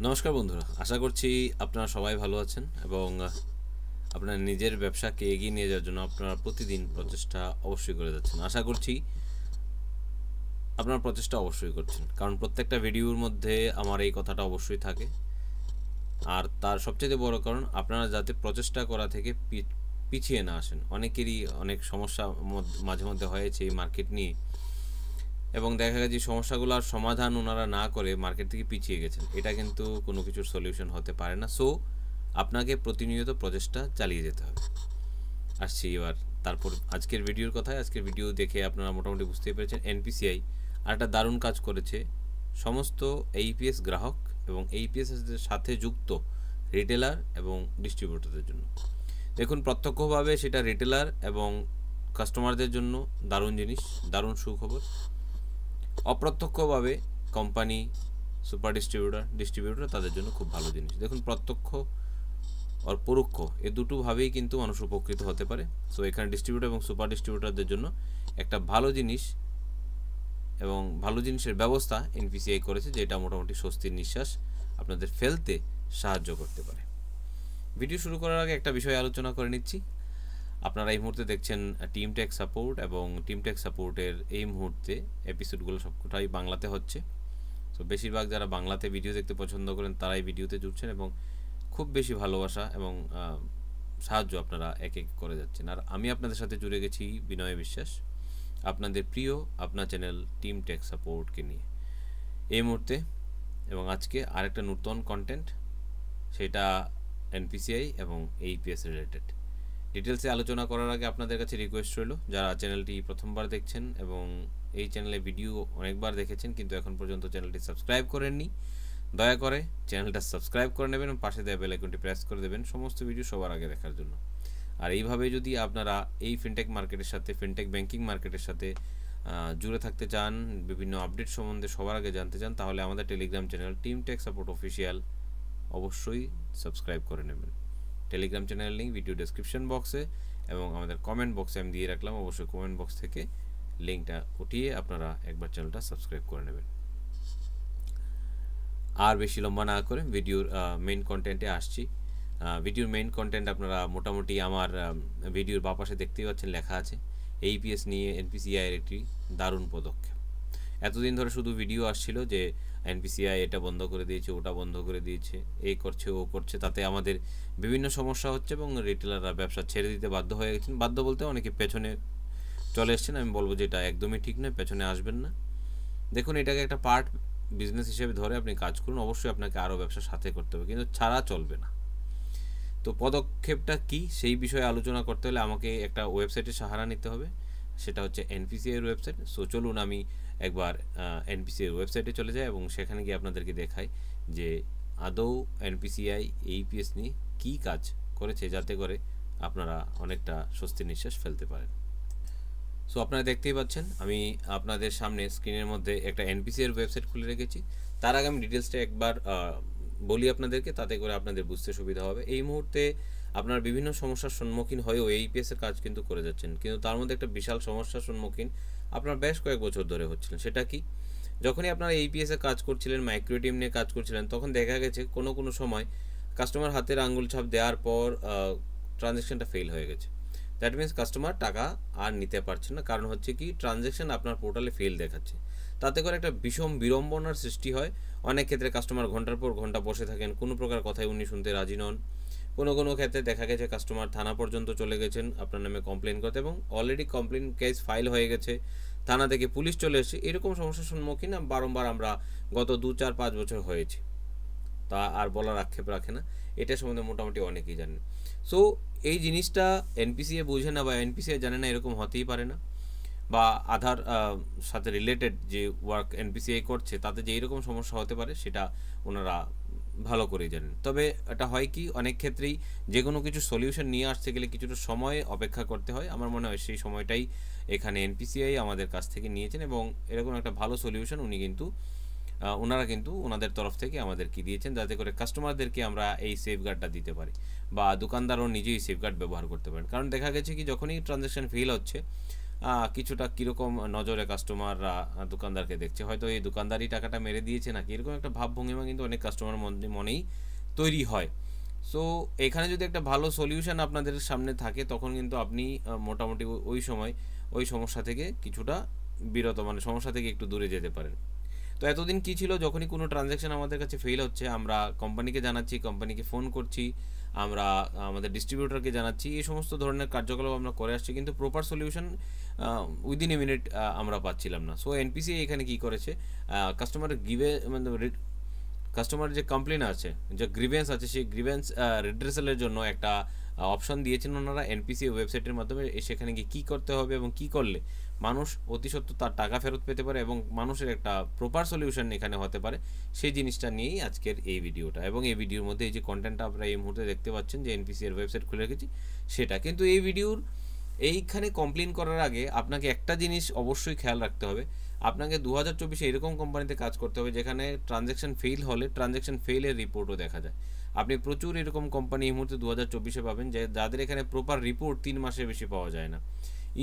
নমস্কার বন্ধুরা, আশা করছি আপনারা সবাই ভালো আছেন এবং আপনার নিজের ব্যবসাকে এগিয়ে নিয়ে যাওয়ার জন্য আপনারা প্রতিদিন প্রচেষ্টা অবশ্যই করে যাচ্ছেন। আশা করছি আপনারা প্রচেষ্টা অবশ্যই করছেন, কারণ প্রত্যেকটা ভিডিওর মধ্যে আমার এই কথাটা অবশ্যই থাকে। আর তার সবচেয়ে বড় কারণ আপনারা যাতে প্রচেষ্টা করা থেকে পিছিয়ে না আসেন। অনেকেরই অনেক সমস্যা মাঝে মধ্যে হয়েছে এই মার্কেট নিয়ে, এবং দেখা গেছে সমস্যাগুলোর সমাধান ওনারা না করে মার্কেট থেকে পিছিয়ে গেছেন। এটা কিন্তু কোনো কিছুর সলিউশন হতে পারে না। সো আপনাকে প্রতিনিয়ত প্রচেষ্টা চালিয়ে যেতে হবে। আসছি এবার তারপর আজকের ভিডিওর কথায়। আজকের ভিডিও দেখে আপনারা মোটামুটি বুঝতেই পেরেছেন এনপিসিআই আর একটা দারুণ কাজ করেছে সমস্ত এইপিএস গ্রাহক এবং এইপিএস এর সাথে যুক্ত রিটেলার এবং ডিস্ট্রিবিউটরদের জন্য। দেখুন, প্রত্যক্ষভাবে সেটা রিটেলার এবং কাস্টমারদের জন্য দারুণ জিনিস, দারুণ সুখবর। অপ্রত্যক্ষভাবে কোম্পানি, সুপার ডিস্ট্রিবিউটর তাদের জন্য খুব ভালো জিনিস। দেখুন, প্রত্যক্ষ আর পরোক্ষ এই দুটোভাবেই কিন্তু মানুষ উপকৃত হতে পারে। সো এখানে ডিস্ট্রিবিউটর এবং সুপার ডিস্ট্রিবিউটরদের জন্য একটা ভালো জিনিস এবং ভালো জিনিসের ব্যবস্থা এনপিসিআই করেছে, যেটা মোটামুটি স্বস্তির নিঃশ্বাস আপনাদের ফেলতে সাহায্য করতে পারে। ভিডিও শুরু করার আগে একটা বিষয় আলোচনা করে নিচ্ছি। আপনারা এই মুহূর্তে দেখছেন টিম টেক সাপোর্ট, এবং টিম টেক সাপোর্টের এই মুহূর্তে এপিসোডগুলো সবকটাই বাংলাতে হচ্ছে। তো বেশিরভাগ যারা বাংলাতে ভিডিও দেখতে পছন্দ করেন তারাই ভিডিওতে জুড়ছেন, এবং খুব বেশি ভালোবাসা এবং সাহায্য আপনারা এক এক করে যাচ্ছেন। আর আমি আপনাদের সাথে জুড়ে গেছি বিনয় বিশ্বাস, আপনাদের প্রিয় আপনার চ্যানেল টিম টেক সাপোর্টকে নিয়ে এই মুহূর্তে। এবং আজকে আরেকটা নতুন কন্টেন্ট, সেটা এনপিসিআই এবং এইপিএস রিলেটেড। ডিটেলসে আলোচনা করার আগে আপনাদের কাছে রিকোয়েস্ট রইল, যারা চ্যানেলটি প্রথমবার দেখছেন এবং এই চ্যানেলে ভিডিও অনেকবার দেখেছেন কিন্তু এখন পর্যন্ত চ্যানেলটি সাবস্ক্রাইব করেননি, দয়া করে চ্যানেলটা সাবস্ক্রাইব করে নেবেন এবং পাশে দেওয়া বেল আইকনটি প্রেস করে দেবেন সমস্ত ভিডিও সবার আগে দেখার জন্য। আর এইভাবে যদি আপনারা এই ফিনটেক মার্কেটের সাথে, ফিনটেক ব্যাংকিং মার্কেটের সাথে জুড়ে থাকতে চান, বিভিন্ন আপডেট সম্বন্ধে সবার আগে জানতে চান, তাহলে আমাদের Telegram channel team take support official অবশ্যই সাবস্ক্রাইব করে নেবেন। Telegram channel link video description বক্সে এবং আমাদের কমেন্ট বক্সে আমি দিয়ে রাখলাম। অবশ্যই কমেন্ট বক্স থেকে লিঙ্কটা উঠিয়ে আপনারা একবার চ্যানেলটা সাবস্ক্রাইব করে নেবেন। আর বেশি লম্বা না করে ভিডিওর মেইন কন্টেন্টে আসছি। ভিডিওর মেইন কন্টেন্ট আপনারা মোটামুটি আমার ভিডিওর বাঁ পাশে দেখতেই পাচ্ছেন, লেখা আছে এইপিএস নিয়ে এনপিসিআইয়ের একটি দারুণ পদক্ষেপ। এতদিন ধরে শুধু ভিডিও আসছিল যে এনপিসিআই এটা বন্ধ করে দিয়েছে, ওটা বন্ধ করে দিয়েছে, এই করছে ও করছে, তাতে আমাদের বিভিন্ন সমস্যা হচ্ছে এবং রিটেলাররা ব্যবসা ছেড়ে দিতে বাধ্য হয়ে গেছেন। বাধ্য বলতে অনেকে পেছনে চলে এসছেন। আমি বলবো যে এটা একদমই ঠিক নয়, পেছনে আসবেন না। দেখুন, এটাকে একটা পার্ট বিজনেস হিসেবে ধরে আপনি কাজ করুন। অবশ্যই আপনাকে আরও ব্যবসা সাথে করতে হবে, কিন্তু ছাড়া চলবে না। তো পদক্ষেপটা কি সেই বিষয়ে আলোচনা করতে হলে আমাকে একটা ওয়েবসাইটের সাহারা নিতে হবে, সেটা হচ্ছে এনপিসিআই ওয়েবসাইট। সো চলুন আমি একবার এনপিসিআই ওয়েবসাইটে চলে যাই এবং সেখানে গিয়ে আপনাদেরকে দেখাই যে আদৌ এনপিসিআই এইপিএস নিয়ে কী কাজ করেছে, যাতে করে আপনারা অনেকটা স্বস্তির নিঃশ্বাস ফেলতে পারেন। সো আপনারা দেখতেই পাচ্ছেন আমি আপনাদের সামনে স্ক্রিনের মধ্যে একটা এনপিসিআই ওয়েবসাইট খুলে রেখেছি। তার আগে আমি ডিটেলসটা একবার বলি আপনাদেরকে, তাতে করে আপনাদের বুঝতে সুবিধা হবে। এই মুহূর্তে আপনার বিভিন্ন সমস্যার সম্মুখীন হয়েও এইপিএসের কাজ কিন্তু করে যাচ্ছেন, কিন্তু তার মধ্যে একটা বিশাল সমস্যার সম্মুখীন আপনার বেশ কয়েক বছর ধরে হচ্ছিলেন। সেটা কি? যখনই আপনারা এইপিএসে কাজ করছিলেন, মাইক্রো এটিএম নিয়ে কাজ করছিলেন, তখন দেখা গেছে কোনো সময় কাস্টমার হাতের আঙুল ছাপ দেওয়ার পর ট্রানজ্যাকশনটা ফেল হয়ে গেছে। দ্যাট মিনস কাস্টমার টাকা আর নিতে পারছে না। কারণ হচ্ছে কি, ট্রানজ্যাকশন আপনার পোর্টালে ফেল দেখাচ্ছে। তাতে করে একটা ভীষণ বিড়ম্বনার সৃষ্টি হয়। অনেক ক্ষেত্রে কাস্টমার ঘন্টার পর ঘন্টা বসে থাকেন, কোনো প্রকার কথাই উনি শুনতে রাজি নন। কোনো ক্ষেত্রে দেখা গেছে কাস্টমার থানা পর্যন্ত চলে গেছেন আপনার নামে কমপ্লেন করতে, এবং অলরেডি কমপ্লেন কেস ফাইল হয়ে গেছে, থানা থেকে পুলিশ চলে এসেছে। এরকম সমস্যার সম্মুখীন বারংবার আমরা গত 2-4-5 বছর হয়েছি। তা আর বলার আক্ষেপ রাখে না, এটা সম্বন্ধে মোটামুটি অনেকেই জানেন। সো এই জিনিসটা এনপিসিআই বোঝে না বা এনপিসিআই জানে না, এরকম হতেই পারে না। বা আধার সাথে রিলেটেড যে ওয়ার্ক এনপিসিআই করছে তাতে যে এইরকম সমস্যা হতে পারে সেটা ওনারা ভালো করেই জানেন। তবে এটা হয় কি, অনেক ক্ষেত্রেই যে কোনো কিছু সলিউশন নিয়ে আসতে গেলে কিছুটা সময় অপেক্ষা করতে হয়। আমার মনে হয় সেই সময়টাই এখানে এনপিসিআই আমাদের কাছ থেকে নিয়েছেন, এবং এরকম একটা ভালো সলিউশন ওনারা কিন্তু ওনাদের তরফ থেকে আমাদেরকে দিয়েছেন, যাতে করে কাস্টমারদেরকে আমরা এই সেফগার্ডটা দিতে পারি, বা দোকানদারও নিজেই সেফগার্ড ব্যবহার করতে পারেন। কারণ দেখা গেছে কি, যখনই ট্রানজ্যাকশন ফেল হচ্ছে কিছুটা কীরকম নজরে কাস্টমাররা দোকানদারকে দেখছে, হয়তো এই দোকানদারই টাকাটা মেরে দিয়েছে নাকি, এরকম একটা ভাবভঙ্গিমা কিন্তু অনেক কাস্টমারের মনেই তৈরি হয়। সো এখানে যদি একটা ভালো সলিউশন আপনাদের সামনে থাকে তখন কিন্তু আপনি মোটামুটি ওই সময় ওই সমস্যা থেকে কিছুটা বিরত, মানে সমস্যা থেকে একটু দূরে যেতে পারেন। তো এতদিন কী ছিল, যখনই কোনো ট্রানজ্যাকশন আমাদের কাছে ফেল হচ্ছে আমরা কোম্পানিকে জানাচ্ছি, কোম্পানিকে ফোন করছি, আমরা আমাদের ডিস্ট্রিবিউটরকে জানাচ্ছি, এই সমস্ত ধরনের কার্যকলাপ আমরা করে আসছি, কিন্তু proper solution within a minute আমরা পাচ্ছিলাম না। সো এনপিসিআই এখানে কী করেছে, কাস্টমারের মানে কাস্টমার যে কমপ্লেন আছে, যে গ্রিভেন্স আছে, সেই গ্রিভেন্স রিড্রেসালের জন্য একটা অপশন দিয়েছেন ওনারা এনপিসিআই ওয়েবসাইটের মাধ্যমে। সেখানে গিয়ে কী করতে হবে এবং কী করলে মানুষ অতি সত্ত্বর তার টাকা ফেরত পেতে পারে এবং মানুষের একটা প্রপার সলিউশন এখানে হতে পারে, সেই জিনিসটা নিয়েই আজকের এই ভিডিওটা। এবং এই ভিডিওর মধ্যে এই যে কন্টেন্টটা আপনারা এই মুহূর্তে দেখতে পাচ্ছেন যে এনপিসিআই ওয়েবসাইট খুলে রেখেছি সেটা, কিন্তু এই ভিডিওর এইখানে কমপ্লেন করার আগে আপনাকে একটা জিনিস অবশ্যই খেয়াল রাখতে হবে। আপনাকে 2024-এ এরকম কোম্পানিতে কাজ করতে হবে যেখানে ট্রানজ্যাকশন ফেল হলে ট্রানজ্যাকশন ফেলের রিপোর্টও দেখা যায়। আপনি প্রচুর এরকম কোম্পানি এই মুহূর্তে 2024-এ পাবেন যে যাদের এখানে প্রপার রিপোর্ট 3 মাসের বেশি পাওয়া যায় না।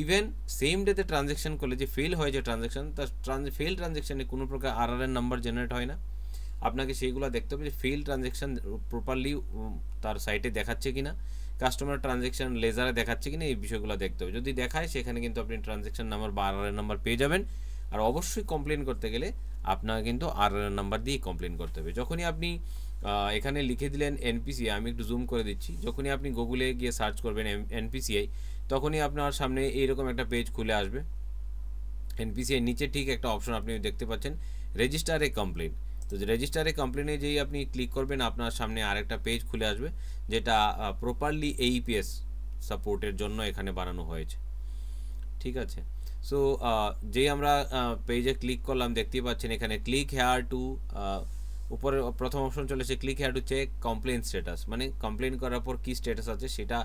ইভেন সেম ডেতে ট্রানজ্যাকশন করলে যে ফেল হয়েছে ট্রানজ্যাকশন, তার ফেল ট্রানজ্যাকশানে কোনো প্রকার আরআরএন নাম্বার জেনারেট হয় না। আপনাকে সেইগুলো দেখতে হবে যে ফেল ট্রানজ্যাকশান প্রপারলি তার সাইটে দেখাচ্ছে কিনা, কাস্টমার ট্রানজ্যাকশান লেজারে দেখাচ্ছে কিনা, এই বিষয়গুলো দেখতে হবে। যদি দেখায় সেখানে কিন্তু আপনি ট্রানজ্যাকশান নাম্বার বা আরআরএন নাম্বার পেয়ে যাবেন। আর অবশ্যই কমপ্লেন করতে গেলে আপনাকে কিন্তু আরআরএন নাম্বার দিয়েই কমপ্লেন করতে হবে। যখনই আপনি এখানে লিখে দিলেন এনপিসিআই, আমি একটু জুম করে দিচ্ছি, যখনই আপনি গুগলে গিয়ে সার্চ করবেন এনপিসিআই তখনই আপনার সামনে এইরকম একটা পেজ খুলে আসবে। এনপিসিআই নিচে ঠিক একটা অপশন আপনি দেখতে পাচ্ছেন, রেজিস্টার এ কমপ্লেন। তো রেজিস্টার এ কমপ্লেনে যেই আপনি ক্লিক করবেন আপনার সামনে আরেকটা পেজ খুলে আসবে যেটা প্রপারলি এইপিএস সাপোর্টের জন্য এখানে বানানো হয়েছে। ঠিক আছে, সো যেই আমরা পেজে ক্লিক করলাম দেখতেই পাচ্ছেন এখানে ক্লিক হেয়ার টু, উপরে প্রথম অপশন চলে এসে click here to check complain status, মানে কমপ্লেন করার পর কী স্ট্যাটাস আছে সেটা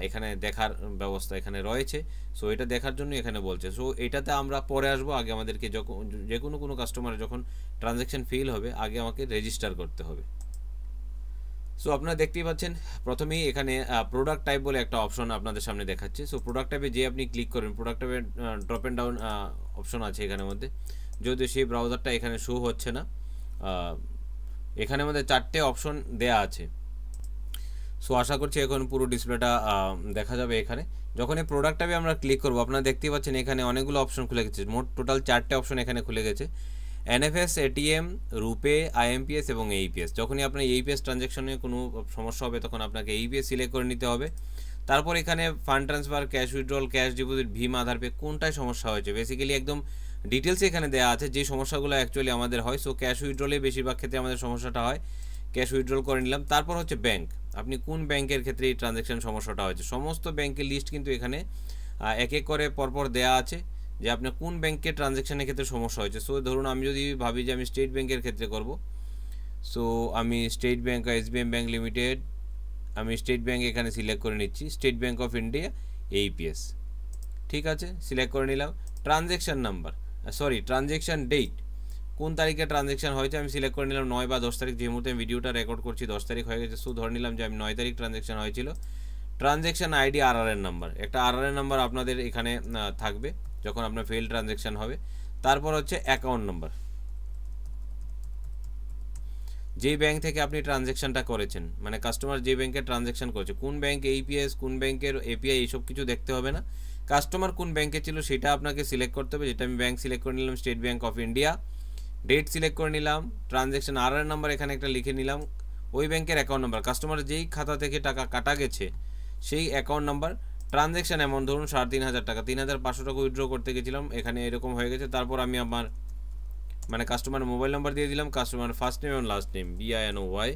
এখানে দেখার ব্যবস্থা এখানে রয়েছে। সো এটা দেখার জন্য এখানে বলছে। সো এটাতে আমরা পরে আসবো, আগে আমাদেরকে যখন যে কোনো কাস্টমারের যখন ট্রানজ্যাকশন ফেল হবে আগে আমাকে রেজিস্টার করতে হবে। সো আপনারা দেখতেই পাচ্ছেন প্রথমেই এখানে প্রোডাক্ট টাইপ বলে একটা অপশন আপনাদের সামনে দেখাচ্ছে। সো প্রোডাক্ট টাইপে যে আপনি ক্লিক করেন, প্রোডাক্ট টাইপে ড্রপ অ্যান্ড ডাউন অপশন আছে এখানের মধ্যে, যদিও সেই ব্রাউজারটা এখানে শো হচ্ছে না। এখানে মধ্যে 4টে অপশন দেয়া আছে। সো আশা করছি এখন পুরো ডিসপ্লেটা দেখা যাবে। এখানে যখন এই প্রোডাক্ট টাইপে আমরা ক্লিক করবো আপনারা দেখতেই পাচ্ছেন এখানে অনেকগুলো অপশন খুলে গেছে, মোট টোটাল 4টে অপশন এখানে খুলে গেছে, এনএফএস, এটিএম, রুপে, আইএমপিএস এবং এইপিএস। যখনই আপনার এইপিএস ট্রানজ্যাকশনে কোনো সমস্যা হবে তখন আপনাকে এইপিএস সিলেক্ট করে নিতে হবে। তারপর এখানে fund transfer, cash withdrawal, cash deposit, ভীম, আধার পে কোনটায় সমস্যা হয়েছে বেসিক্যালি একদম ডিটেলসে এখানে দেওয়া আছে যে সমস্যাগুলো অ্যাকচুয়ালি আমাদের হয়। সো ক্যাশ উইথড্রলে বেশিরভাগ ক্ষেত্রে আমাদের সমস্যাটা হয়, ক্যাশ উইথড্রল করে নিলাম। তারপর হচ্ছে ব্যাংক, আপনি কোন ব্যাংকের ক্ষেত্রে এই ট্রানজ্যাকশন সমস্যাটা হয়েছে, সমস্ত ব্যাংকের লিস্ট কিন্তু এখানে এক এক করে পরপর দেওয়া আছে যে আপনার কোন ব্যাংকের ট্রানজ্যাকশানের ক্ষেত্রে সমস্যা হয়েছে। সো ধরুন আমি যদি ভাবি যে আমি স্টেট ব্যাংকের ক্ষেত্রে করব, সো আমি state bank, SBM bank limited, আমি স্টেট ব্যাংক এখানে সিলেক্ট করে নিচ্ছি, state bank of India AEPS. ঠিক আছে, সিলেক্ট করে নিলাম। ট্রানজ্যাকশান নাম্বার, ট্রানজ্যাকশান ডেট, কোন তারিখে ট্রানজ্যাকশান হয়েছে আমি সিলেক্ট করে নিলাম 9 বা 10 তারিখ, যে মুহূর্তে আমি ভিডিওটা রেকর্ড করছি 10 তারিখ হয়ে গেছে। সো ধরে নিলাম যে আমি 9 তারিখ ট্রানজ্যাকশান হয়েছিল। ট্রানজ্যাকশান আইডি, আরআরএন নাম্বার, একটা আরআরএন নাম্বার আপনাদের এখানে থাকবে যখন আপনার ফেল ট্রানজ্যাকশান হবে। তারপর হচ্ছে অ্যাকাউন্ট নাম্বার, যেই ব্যাংক থেকে আপনি ট্রানজ্যাকশানটা করেছেন, মানে কাস্টমার যে ব্যাংকে ট্রানজ্যাকশান করেছে, কোন ব্যাংক এইপিএস, কোন ব্যাংকের এপিআই, এইসব কিছু দেখতে হবে না। কাস্টমার কোন ব্যাংকে ছিল সেটা আপনাকে সিলেক্ট করতে হবে, যেটা আমি ব্যাংক সিলেক্ট করে নিলাম state bank of India. Date select করে নিলাম, ট্রানজ্যাকশান আরআরএন নাম্বার এখানে একটা লিখে নিলাম, ওই ব্যাংকের অ্যাকাউন্ট নাম্বার, কাস্টমার যেই খাতা থেকে টাকা কাটা গেছে সেই অ্যাকাউন্ট নাম্বার, ট্রানজ্যাকশান অ্যামাউন্ট ধরুন 3,500 টাকা, 3,500 টাকা উইথড্র করতে গেছিলাম, এখানে এরকম হয়ে গেছে। তারপর আমি আমার মানে কাস্টমারের মোবাইল নাম্বার দিয়ে দিলাম, কাস্টমার ফার্স্ট নেম এবং লাস্ট নেম BINOY,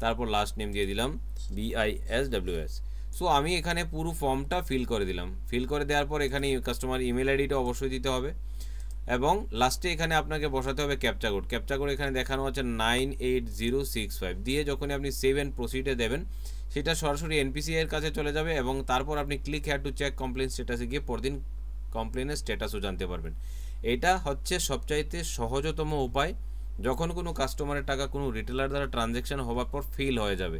তারপর লাস্ট নেম দিয়ে দিলাম BISWS। সো আমি এখানে পুরো ফর্মটা ফিল করে দিলাম। ফিল করে দেওয়ার পর এখানে কাস্টমার ইমেল আইডিটা অবশ্যই দিতে হবে এবং লাস্টে এখানে আপনাকে বসাতে হবে ক্যাপচা কোড। ক্যাপচা কোড এখানে দেখানো হচ্ছে 98065 দিয়ে যখনই আপনি সেভ অ্যান্ড প্রসিডে দেবেন সেটা সরাসরি এনপিসিআই এর কাছে চলে যাবে এবং তারপর আপনি click here to check complain স্ট্যাটাসে গিয়ে পরদিন কমপ্লেনের স্ট্যাটাসও জানতে পারবেন। এটা হচ্ছে সবচাইতে সহজতম উপায় যখন কোনো কাস্টমারের টাকা কোনো রিটেলার দ্বারা ট্রানজ্যাকশন হওয়ার পর ফেল হয়ে যাবে।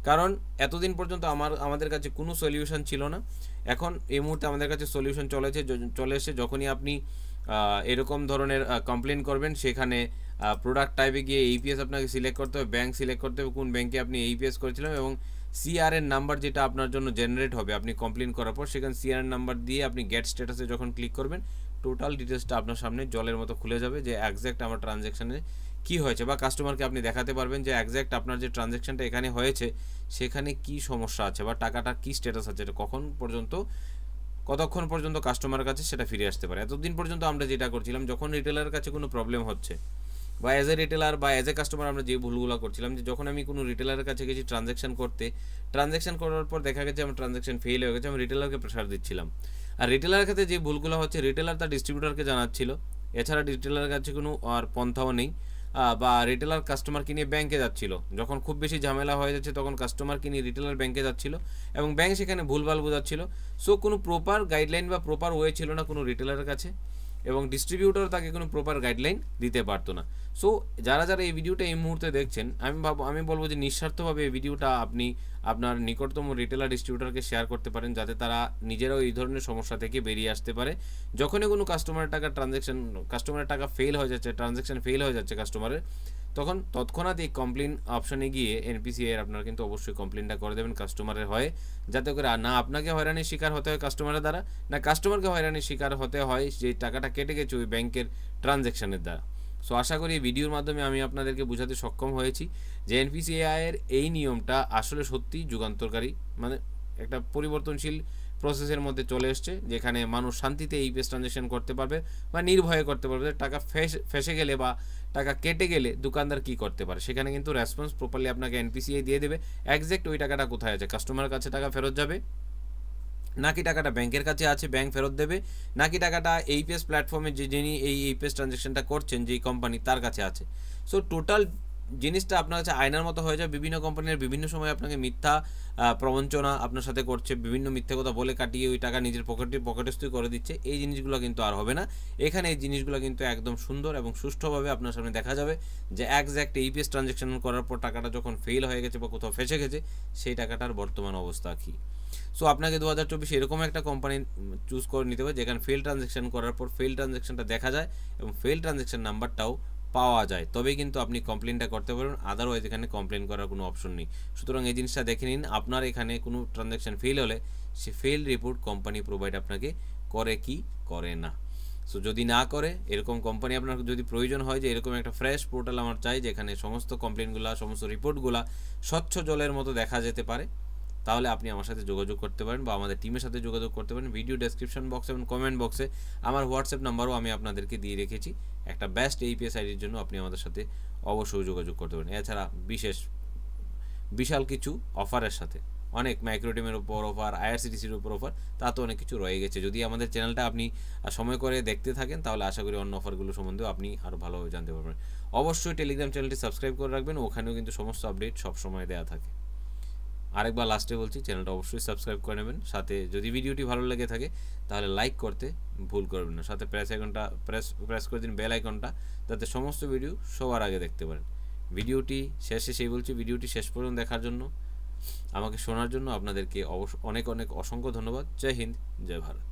কারণ এতদিন পর্যন্ত আমাদের কাছে কোনো সলিউশন ছিল না, এখন এই মুহূর্তে আমাদের কাছে সলিউশন চলে এসেছে। যখনই আপনি এরকম ধরনের কমপ্লেন করবেন, সেখানে প্রোডাক্ট টাইপে গিয়ে এইপিএস আপনাকে সিলেক্ট করতে হবে, ব্যাঙ্ক সিলেক্ট করতে হবে, কোন ব্যাঙ্কে আপনি এইপিএস করেছিলেন, এবং সিআরএন নাম্বার যেটা আপনার জন্য জেনারেট হবে আপনি কমপ্লেন করার পর, সেখানে সিআরএন নাম্বার দিয়ে আপনি গেট স্ট্যাটাসে যখন ক্লিক করবেন, টোটাল ডিটেলসটা আপনার সামনে জলের মতো খুলে যাবে যে একজ্যাক্ট আমার ট্রানজ্যাকশানে কী হয়েছে, বা কাস্টমারকে আপনি দেখাতে পারবেন যে একজ্যাক্ট আপনার যে ট্রানজ্যাকশানটা এখানে হয়েছে সেখানে কি সমস্যা আছে, বা টাকাটা কী স্ট্যাটাস আছে, এটা কতক্ষণ পর্যন্ত কাস্টমারের কাছে সেটা ফিরে আসতে পারে। এতদিন পর্যন্ত আমরা যেটা করছিলাম, যখন রিটেলারের কাছে কোনো প্রবলেম হচ্ছে, বা অ্যাজ এ রিটেলার বা অ্যাজ এ কাস্টমার আমরা যে ভুলগুলো করছিলাম, যে যখন আমি কোনো রিটেলারের কাছে গেছি ট্রানজ্যাকশন করার পর দেখা গেছে আমার ট্রানজ্যাকশন ফেল হয়ে গেছে, আমি রিটেলারকে প্রেশার দিচ্ছিলাম। আর রিটেলারের ক্ষেত্রে যে ভুলগুলো হচ্ছে, রিটেলার তার ডিস্ট্রিবিউটারকে জানাচ্ছিল, এছাড়া রিটেলারের কাছে কোনো আর পন্থাও নেই, বা রিটেলার কাস্টমারকে নিয়ে ব্যাংকে যাচ্ছিল, যখন খুব বেশি ঝামেলা হয়ে যাচ্ছে তখন কাস্টমারকে নিয়ে রিটেলার ব্যাংকে যাচ্ছিল এবং ব্যাংক সেখানে ভুলভাল বোঝাচ্ছিল। সো কোনো প্রপার গাইডলাইন বা প্রপার ওয়ে ছিল না কোনো রিটেলারের কাছে, এবং ডিস্ট্রিবিউটর তাকে কোনো প্রপার গাইডলাইন দিতে পারতো না। সো যারা এই ভিডিওটা এই মুহূর্তে দেখছেন, আমি বলবো যে নিঃস্বার্থভাবে এই ভিডিওটা আপনি আপনার নিকটতম রিটেলার ডিস্ট্রিবিউটরকে শেয়ার করতে পারেন, যাতে তারা নিজেরাও এই ধরনের সমস্যা থেকে বেরিয়ে আসতে পারে। যখনই কোনো কাস্টমারের টাকা ফেল হয়ে যাচ্ছে, ট্রানজ্যাকশন ফেল হয়ে যাচ্ছে কাস্টমারের, তখন তৎক্ষণাৎ এই কমপ্লেন অপশনে গিয়ে এনপিসিআই আপনারা কিন্তু অবশ্যই কমপ্লেনটা করে দেবেন কাস্টমারের হয়ে, যাতে করে না আপনাকে হয়রানির শিকার হতে হয় কাস্টমারের দ্বারা, না কাস্টমারকে হয়রানির শিকার হতে হয় যে টাকাটা কেটে গেছে ওই ব্যাংকের ট্রানজ্যাকশনের দ্বারা। সো আশা করি এই ভিডিওর মাধ্যমে আমি আপনাদেরকে বোঝাতে সক্ষম হয়েছি যে এনপিসিআইয়ের এই নিয়মটা আসলে সত্যিই যুগান্তরকারী, মানে একটা পরিবর্তনশীল প্রসেসের মধ্যে চলে এসছে, যেখানে মানুষ শান্তিতে এইপিএস ট্রানজ্যাকশন করতে পারবে বা নির্ভয়ে করতে পারবে। টাকা ফেসে গেলে বা টাকা কেটে গেলে দোকানদার কী করতে পারে, সেখানে কিন্তু রেসপন্স প্রপারলি আপনাকে এনপিসিআই দিয়ে দেবে একজ্যাক্ট ওই টাকাটা কোথায় আছে, কাস্টমারের কাছে টাকা ফেরত যাবে নাকি টাকাটা ব্যাংকের কাছে আছে, ব্যাংক ফেরত দেবে, নাকি টাকাটা এইপিএস প্ল্যাটফর্মে যিনি এই এইপিএস ট্রানজ্যাকশনটা করছেন যেই কোম্পানি তার কাছে আছে। সো টোটাল জিনিসটা আপনার কাছে আয়নার মতো হয়ে যায়। বিভিন্ন কোম্পানির বিভিন্ন সময় আপনাকে মিথ্যা প্রবঞ্চনা আপনার সাথে করছে, বিভিন্ন মিথ্যা কথা বলে কাটিয়ে ওই টাকা নিজের পকেটস্থ করে দিচ্ছে। এই জিনিসগুলো কিন্তু আর হবে না। এখানে এই জিনিসগুলো কিন্তু একদম সুন্দর এবং সুষ্ঠুভাবে আপনার সামনে দেখা যাবে যে একজ্যাক্ট এইপিএস ট্রানজ্যাকশন করার পর টাকাটা যখন ফেল হয়ে গেছে বা কোথাও ফেসে গেছে, সেই টাকাটার বর্তমান অবস্থা কী। সো আপনাকে 2024 এরকম একটা কোম্পানি চুজ করে নিতে হবে যেখানে ফেল ট্রানজ্যাকশন করার পর ফেল ট্রানজ্যাকশনটা দেখা যায় এবং ফেল ট্রানজ্যাকশন নাম্বারটাও পাওয়া যায়, তবেই কিন্তু আপনি কমপ্লেনটা করতে পারবেন। আদারওয়াইজ এখানে কমপ্লেন করার কোনো অপশন নেই। সুতরাং এই জিনিসটা দেখে নিন, আপনার এখানে কোনো ট্রানজ্যাকশন ফেল হলে সে ফেল রিপোর্ট কোম্পানি প্রোভাইড আপনাকে করে কি করে না। সো যদি না করে, এরকম কোম্পানি আপনার যদি প্রয়োজন হয় যে এরকম একটা ফ্রেশ পোর্টাল আমার চাই যেখানে সমস্ত কমপ্লেনগুলো সমস্ত রিপোর্টগুলো স্বচ্ছ জলের মতো দেখা যেতে পারে, তাহলে আপনি আমার সাথে যোগাযোগ করতে পারেন বা আমাদের টিমের সাথে যোগাযোগ করতে পারেন। ভিডিও ডেসক্রিপশন বক্স এবং কমেন্ট বক্সে আমার হোয়াটসঅ্যাপ নাম্বারও আমি আপনাদেরকে দিয়ে রেখেছি। একটা বেস্ট এইপিএস আইডির জন্য আপনি আমাদের সাথে অবশ্যই যোগাযোগ করতে পারেন। এছাড়া বিশাল কিছু অফারের সাথে অনেক মাইক্রোটিমের উপর অফার, আইআরসিটিসির উপর অফার, তা তো অনেক কিছু রয়ে গেছে। যদি আমাদের চ্যানেলটা আপনি সময় করে দেখতে থাকেন, তাহলে আশা করি অন্য অফারগুলো সম্বন্ধেও আপনি আরও ভালোভাবে জানতে পারবেন। অবশ্যই টেলিগ্রাম চ্যানেলটি সাবস্ক্রাইব করে রাখবেন, ওখানেও কিন্তু সমস্ত আপডেট সবসময় দেওয়া থাকে। আরেকবার লাস্টে বলছি, চ্যানেলটা অবশ্যই সাবস্ক্রাইব করে নেবেন। সাথে যদি ভিডিওটি ভালো লেগে থাকে তাহলে লাইক করতে ভুল করবেন না। সাথে প্রেস করে দিন বেল আইকনটা, যাতে সমস্ত ভিডিও সবার আগে দেখতে পারেন। ভিডিওটি শেষ পর্যন্ত দেখার জন্য, আমাকে শোনার জন্য আপনাদেরকে অনেক অসংখ্য ধন্যবাদ। জয় হিন্দ, জয় ভারত।